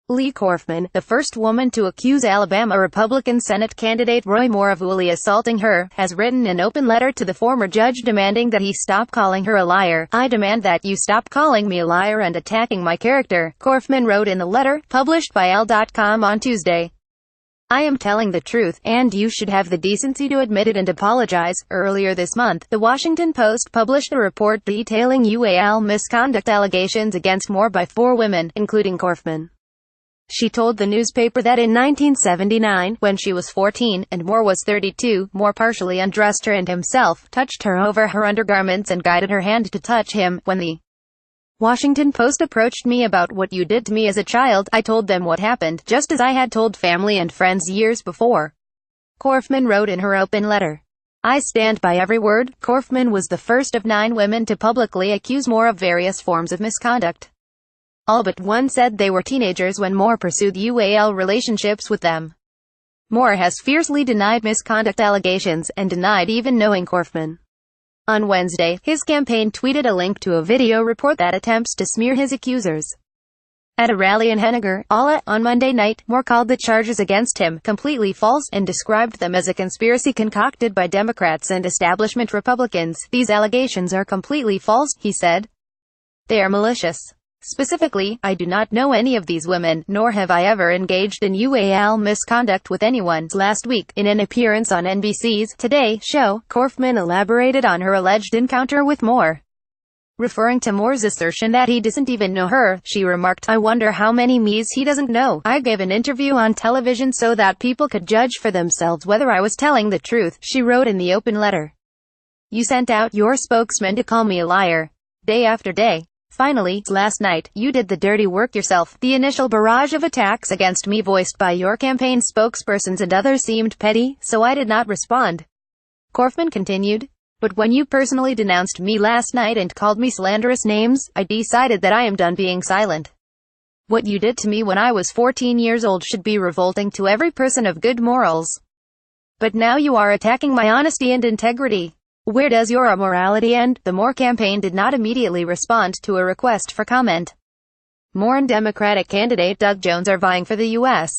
Leigh Corfman, the first woman to accuse Alabama Republican Senate candidate Roy Moore of ually assaulting her, has written an open letter to the former judge demanding that he stop calling her a liar. "I demand that you stop calling me a liar and attacking my character," Corfman wrote in the letter, published by Elle.com on Tuesday. "I am telling the truth, and you should have the decency to admit it and apologize." Earlier this month, The Washington Post published a report detailing ually misconduct allegations against Moore by 4 women, including Corfman. She told the newspaper that in 1979, when she was 14, and Moore was 32, Moore partially undressed her and himself, touched her over her undergarments and guided her hand to touch him. "When the Washington Post approached me about what you did to me as a child, I told them what happened, just as I had told family and friends years before," Corfman wrote in her open letter. "I stand by every word." Corfman was the first of 9 women to publicly accuse Moore of various forms of misconduct. All but one said they were teenagers when Moore pursued ually relationships with them. Moore has fiercely denied misconduct allegations, and denied even knowing Corfman. On Wednesday, his campaign tweeted a link to a video report that attempts to smear his accusers. At a rally in Henniger, Iowa, on Monday night, Moore called the charges against him completely false, and described them as a conspiracy concocted by Democrats and establishment Republicans. "These allegations are completely false," he said. "They are malicious. Specifically, I do not know any of these women, nor have I ever engaged in ually misconduct with anyone." Last week, in an appearance on NBC's Today show, Corfman elaborated on her alleged encounter with Moore. Referring to Moore's assertion that he doesn't even know her, she remarked, "I wonder how many me's he doesn't know. I gave an interview on television so that people could judge for themselves whether I was telling the truth," she wrote in the open letter. "You sent out your spokesman to call me a liar, day after day. Finally, last night, you did the dirty work yourself. The initial barrage of attacks against me voiced by your campaign spokespersons and others seemed petty, so I did not respond," Corfman continued. "But when you personally denounced me last night and called me slanderous names, I decided that I am done being silent. What you did to me when I was 14 years old should be revolting to every person of good morals. But now you are attacking my honesty and integrity. Where does your immorality end?" The Moore campaign did not immediately respond to a request for comment. Moore and Democratic candidate Doug Jones are vying for the U.S.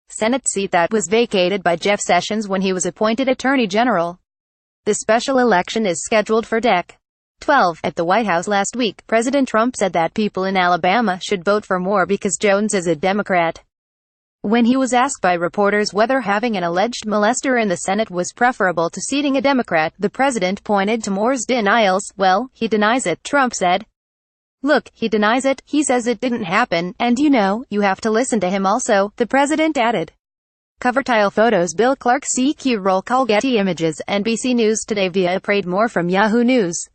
Senate seat that was vacated by Jeff Sessions when he was appointed Attorney General. The special election is scheduled for Dec. 12. At the White House last week, President Trump said that people in Alabama should vote for Moore because Jones is a Democrat. When he was asked by reporters whether having an alleged molester in the Senate was preferable to seating a Democrat, the president pointed to Moore's denials. "Well, he denies it," Trump said. "Look, he denies it. He says it didn't happen, and you have to listen to him also," the president added. Cover tile photos Bill Clark CQ Roll Call Getty Images NBC News Today via Prade Moore from Yahoo News.